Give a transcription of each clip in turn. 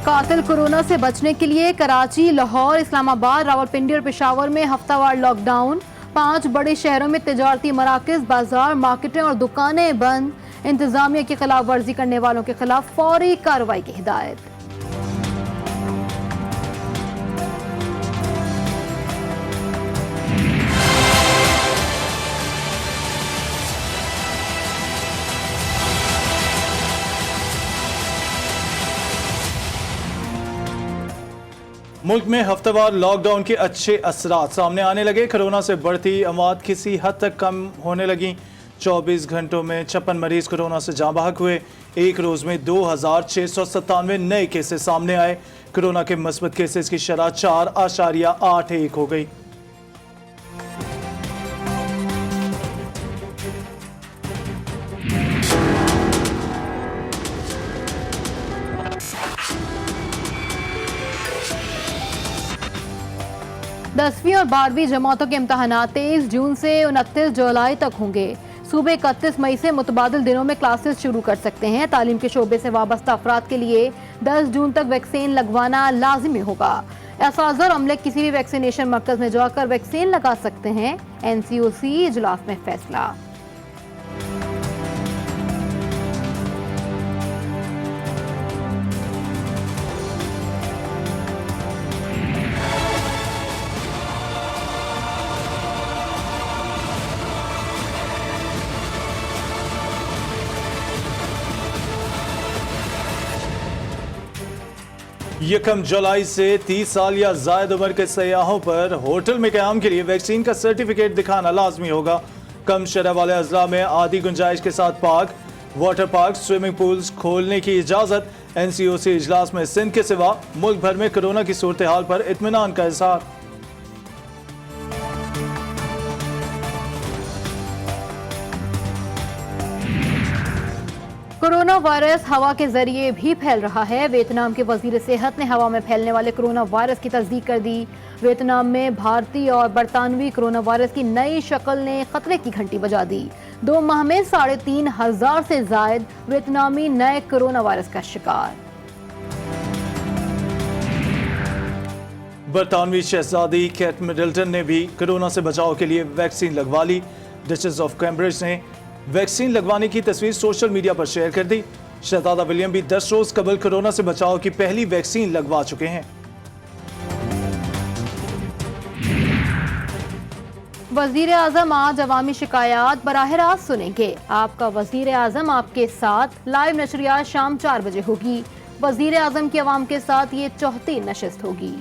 कातिल कोरोना से बचने के लिए कराची, लाहौर, इस्लामाबाद, रावलपिंडी और पेशावर में हफ्तावार लॉकडाउन। 5 बड़े शहरों में तिजारती मराकज, बाजार, मार्केटें और दुकानें बंद। इंतजामिया की खिलाफ वर्जी करने वालों के खिलाफ फौरी कार्रवाई की हिदायत। मुल्क में हफ्तावार लॉकडाउन के अच्छे असरात सामने आने लगे। कोरोना से बढ़ती अमवात किसी हद तक कम होने लगी। 24 घंटों में 56 मरीज कोरोना से जाँ बहक हुए। एक रोज में 2697 नए केसेस सामने आए। कोरोना के मस्बत केसेस की शरह 4.81 हो गई। दसवीं और 12वीं जमातों के इम्तहानात 23 जून से 29 जुलाई तक होंगे। सूबे 31 मई से मुतबादिल दिनों में क्लासेस शुरू कर सकते हैं। तालीम के शोबे से वाबस्ता अफराद के लिए 10 जून तक वैक्सीन लगवाना लाजिमी होगा। असातिज़ा और अमले किसी भी वैक्सीनेशन मरकज में जाकर वैक्सीन लगा सकते हैं। NCOC इजलास में फैसला। यकम जुलाई से 30 साल या जायद उम्र के सयाहों पर होटल में क़याम के लिए वैक्सीन का सर्टिफिकेट दिखाना लाजमी होगा। कम शरह वाले अजला में आधी गुंजाइश के साथ park, water park, swimming pools खोलने की इजाज़त। NCOC इजलास में सिंध के सिवा मुल्क भर में कोरोना की सूरत हाल पर इत्मीनान का इज़हार। कोरोना वायरस हवा के जरिए भी फैल रहा है। वियतनाम के वजीर सेहत ने हवा में फैलने वाले कोरोना वायरस की तस्दीक कर दी। वियतनाम में भारतीय और बरतानवी कोरोना वायरस की नई शक्ल ने खतरे की घंटी बजा दी। 2 माह में 3500 से जायद वियतनामी नए कोरोना वायरस का शिकार। बरतानवी शहजादी केट मिडल्टन ने भी कोरोना से बचाव के लिए वैक्सीन लगवा ली। डचेस ऑफ कैम्ब्रिज ने वैक्सीन लगवाने की तस्वीर सोशल मीडिया पर शेयर कर दी। शहजादा विलियम भी 10 रोज कबल कोरोना से बचाव की पहली वैक्सीन लगवा चुके हैं। वजीर आजम आज अवामी शिकायत बराह रास्त सुनेंगे। आपका वजीर आजम आपके साथ लाइव नशरियात शाम 4 बजे होगी। वजीर आजम की अवाम के साथ ये 34 नशिस्त होगी।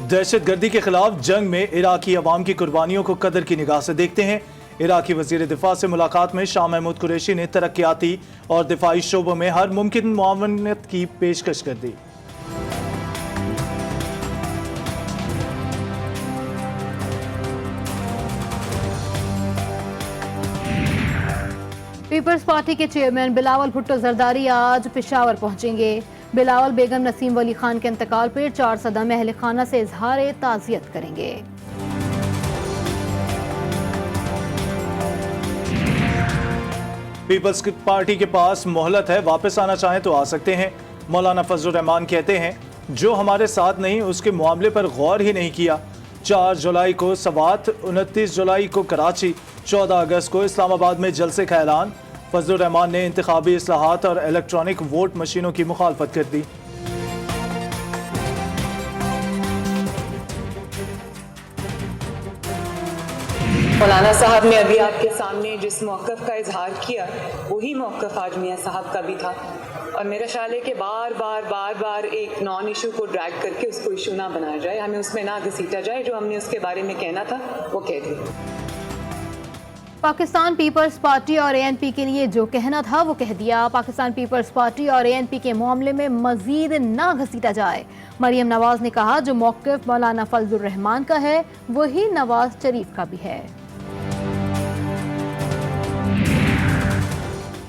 दहशतगर्दी के खिलाफ जंग में इराकी अवाम की कुर्बानियों को कदर की निगाह से देखते हैं। इराकी वजीर दिफा से मुलाकात में शाह महमूद कुरैशी ने तरक्याती और दिफाई शोबों में हर मुमकिन मुआवनत की पेशकश कर दी। पीपल्स पार्टी के चेयरमैन बिलावल भुट्टो जरदारी आज पेशावर पहुंचेंगे। बिलावल बेगम नसीम वली खान के इंतकाल पर 4 सदम अहल खाना से इजहार ताज़ियत करेंगे। पीपल्स पार्टी के पास मोहलत है, वापस आना चाहें तो आ सकते हैं। मौलाना फजलुर रहमान कहते हैं, जो हमारे साथ नहीं उसके मामले पर गौर ही नहीं किया। 4 जुलाई को सवात, 29 जुलाई को कराची, 14 अगस्त को इस्लामाबाद में जलसे का ऐलान। फजलुर रहमान ने इंतखाबी इस्लाहात और इलेक्ट्रॉनिक वोट मशीनों की मुखालफत कर दी। मौलाना साहब ने अभी आपके सामने जिस मौक़िफ़ का इजहार किया वही मौक़िफ़ आज मियाँ साहब का भी था। और मेरा ख्याल है कि बार बार एक नॉन इशू को ड्रैग करके उसको इशू ना बनाया जाए, हमें उसमें ना घसीटा जाए। जो हमने उसके बारे में कहना था वो कह दिया। पाकिस्तान पीपल्स पार्टी और ANP के लिए जो कहना था वो कह दिया। पाकिस्तान पीपल्स पार्टी और ANP के मामले में मजीद ना घसीटा जाए। मरियम नवाज ने कहा, जो मौक़िफ़ मौलाना फजलुर रहमान का है वही नवाज शरीफ का भी है।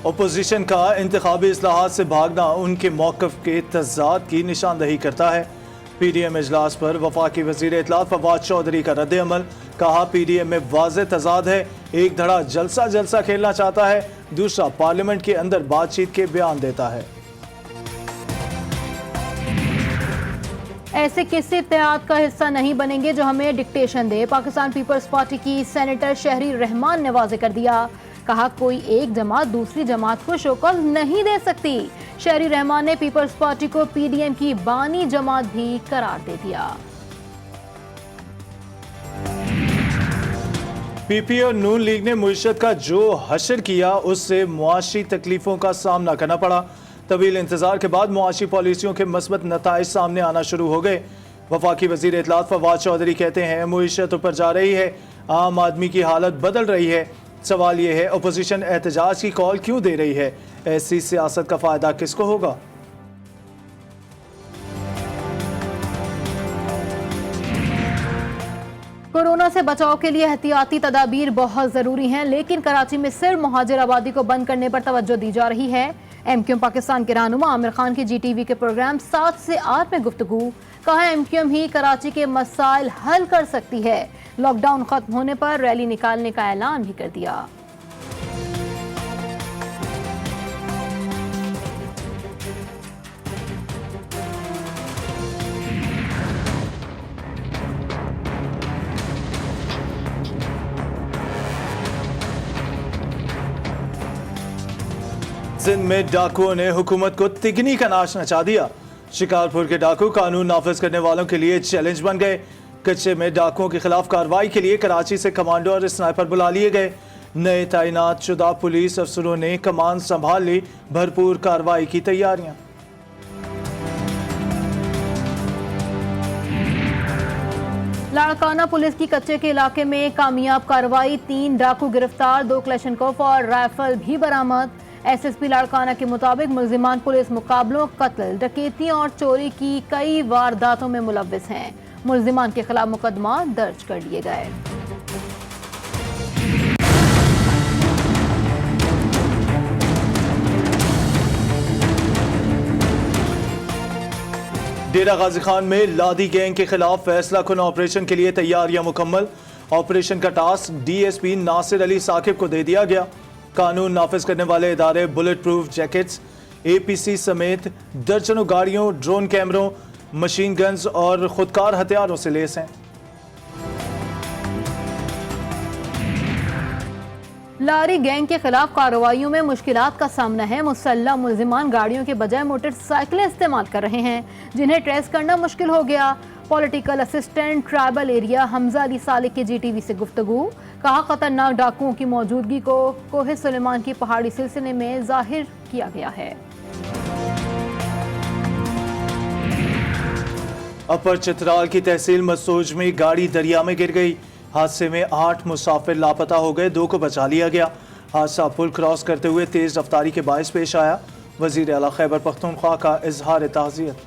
अपोजिशन का इंतखाबी इस्लाहात से भागना उनके मौक़िफ़ के तज़ाद की निशानदही करता है। PDM इजलास पर वफाकी वज़ीर इत्तलात फवाद चौधरी का रद्द अमल। कहा पीडीएम में वाज़ेह तज़ाद है, एक धड़ा जलसा जलसा खेलना चाहता है, दूसरा पार्लियामेंट के अंदर बातचीत के बयान देता है। ऐसे किसी इत्तेहाद का हिस्सा नहीं बनेंगे जो हमें डिक्टेशन दे, पाकिस्तान पीपल्स पार्टी की सेनेटर शहरी रहमान ने वाज़ेह कर दिया। कहा कोई एक जमात दूसरी जमात को शोकॉज नहीं दे सकती। शहरी रहमान ने पीपल्स पार्टी को पीडीएम की बानी जमात भी करार दे दिया। पीपी और नून लीग ने मुइशत का जो हशर किया उससे मुआशी तकलीफों का सामना करना पड़ा। तवील इंतजार के बाद मुआशी पॉलिसियों के मस्बत नताइज सामने आना शुरू हो गए। वफाकी वजीर इत्तलात फवाद चौधरी कहते हैं मुइशत ऊपर जा रही है, आम आदमी की हालत बदल रही है। सवाल यह है अपोजिशन एहतजाज की कॉल क्यों दे रही है, ऐसी सियासत का फायदा किसको होगा। कोरोना से बचाव के लिए एहतियाती तदाबीर बहुत जरूरी हैं, लेकिन कराची में सिर्फ मुहाजिर आबादी को बंद करने पर तवज्जो दी जा रही है। एमक्यूएम पाकिस्तान के रहनुमा आमिर खान की जीटीवी के प्रोग्राम 7 से 8 में गुफ्तगू। कहा एमक्यूएम ही कराची के मसाइल हल कर सकती है। लॉकडाउन खत्म होने पर रैली निकालने का ऐलान भी कर दिया। सिंध में डाकुओं ने हुकूमत को तिगनी का नाश नचा दिया। शिकारपुर के डाकू कानून नाफिज करने वालों के लिए चैलेंज बन गए। कच्चे में डाकुओं के खिलाफ कार्रवाई के लिए कराची से कमांडो और स्नाइपर बुला लिए गए। नए तैनात शुदा पुलिस अफसरों ने कमान संभाल ली, भरपूर कार्रवाई की तैयारियां। लाड़काना पुलिस की कच्चे के इलाके में कामयाब कार्रवाई, 3 डाकू गिरफ्तार, 2 क्लेशनकोफ और राइफल भी बरामद। एसएसपी लाड़काना के मुताबिक मुल्जिमान पुलिस मुकाबलों, कत्ल, डकैती और चोरी की कई वारदातों में मुलव्विस हैं। मुल्जिमान के खिलाफ मुकदमा दर्ज कर लिए गए। डेरा गाजी खान में लादी गैंग के खिलाफ फैसला कुन ऑपरेशन के लिए तैयारियां मुकम्मल। ऑपरेशन का टास्क डीएसपी नासिर अली साकिब को दे दिया गया। कानून नाफिज करने वाले इदारे बुलेट प्रूफ जैकेट्स, एपीसी समेत दर्जनों गाड़ियों, ड्रोन कैमरों, मशीन गन्स और खुदकार हथियारों से लेस हैं। लारी गैंग के खिलाफ कार्रवाइयों में मुश्किलात का सामना है। मुसल्लह मुल्जिमान गाड़ियों के बजाय मोटरसाइकिलें इस्तेमाल कर रहे हैं, जिन्हें ट्रेस करना मुश्किल हो गया। Political assistant tribal area Hamza Ali Salik के जीटीवी से गुफ्तगू। कहा खतरनाक डाकुओं की मौजूदगी को कोहे सुलेमान की पहाड़ी सिलसिले में जाहिर किया गया है। अपर चित्राल की तहसील मसूज में गाड़ी दरिया में गिर गई। हादसे में 8 मुसाफिर लापता हो गए, 2 को बचा लिया गया। हादसा पुल क्रॉस करते हुए तेज रफ्तारी के बायस पेश आया। वजीर आला खैबर पख्तूनख्वा का इजहार ताज़ियत।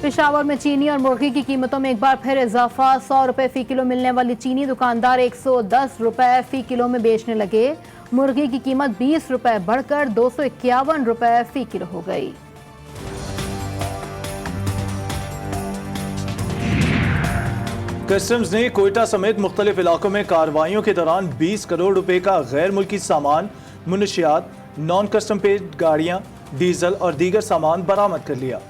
पेशावर में चीनी और मुर्गी की कीमतों में एक बार फिर इजाफा। 100 रुपए फी किलो मिलने वाली चीनी दुकानदार 110 रुपए फी किलो में बेचने लगे। मुर्गी की कीमत 20 रुपए बढ़कर 251 रुपए फी किलो हो गई। कस्टम्स ने कोयटा समेत मुख्तलिफ इलाकों में कार्रवाइयों के दौरान 20 करोड़ रुपए का गैर मुल्की सामान, मुनशियात, नॉन कस्टम पेड गाड़ियां, डीजल और दीगर सामान बरामद कर लिया।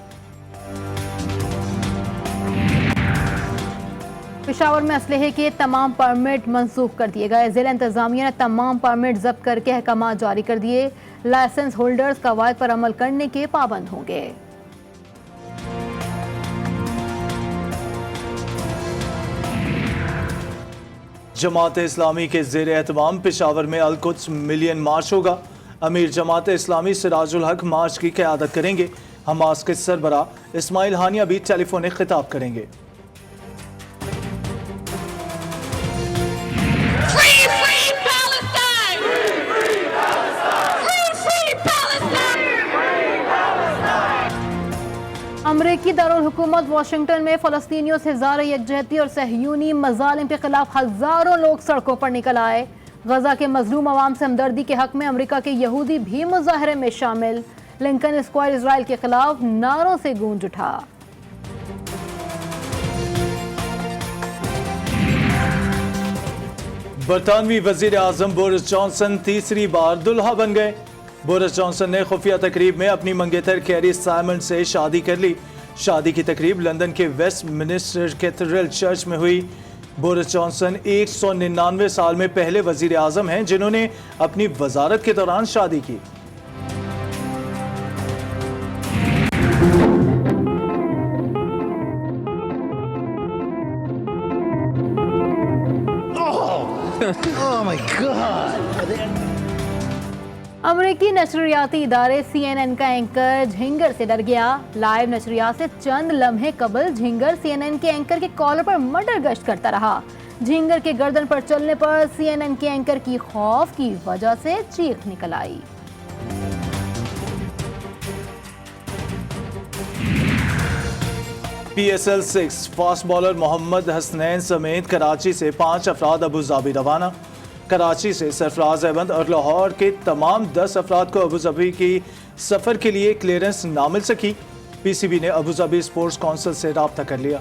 पेशावर में असलहे के तमाम परमिट मंसूख कर दिए गए। जिला इंतजामिया ने तमाम परमिट जब्त करके अहकाम जारी कर दिए। लाइसेंस होल्डर्स कवायद पर अमल करने के पाबंद होंगे। जमात इस्लामी के ज़ेर एहतमाम पेशावर में अल-कुद्स मिलियन मार्च होगा। अमीर जमात इस्लामी सिराजुल हक मार्च की क़यादत करेंगे। हमास के सरबरा इस्माइल हानिया भी टेलीफोनिक खिताब करेंगे। अमरीकी दारुल हुकूमत वाशिंगटन में फ़लस्तीनियों से ज़ार यकजहती और सहयूनी मज़ालिम के खिलाफ हज़ारों लोग सड़कों पर निकल आए। गजा के मजलूम अवाम से हमदर्दी के हक में अमरीका के यहूदी भी मुजाहरे में शामिल। लिंकन स्क्वायर इसराइल के खिलाफ नारों से गूंज उठा। बरतानवी वजीर आजम बोरिस जॉनसन तीसरी बार दुल्हा बन गए। बोरिस जॉनसन ने खुफिया तकरीब में अपनी मंगेतर कैरी साइमन से शादी कर ली। शादी की तकरीब लंदन के वेस्टमिनिस्टर कैथेड्रल चर्च में हुई। बोरिस जॉनसन 199 साल में पहले वजीर आजम हैं जिन्होंने अपनी वजारत के दौरान शादी की। Oh my God! अमरीकी नशरियाती इदारे CNN का एंकर झिंगर से डर गया। लाइव नशरियात से चंद लम्हे कबल झिंगर CNN के एंकर के कॉलर पर मर्डर गश्त करता रहा। झिंगर के गर्दन पर चलने पर CNN के एंकर की खौफ की वजह से चीख निकल आई। PSL 6 fast bowler Mohammad Hasnain समेत कराची से 5 अफराद अबू धाबी रवाना। कराची से सरफराज अहमद और लाहौर के तमाम 10 अफराद को अबू धाबी की सफ़र के लिए क्लियरेंस ना मिल सकी। PCB ने अबू धाबी स्पोर्ट्स काउंसिल से राब्ता कर लिया।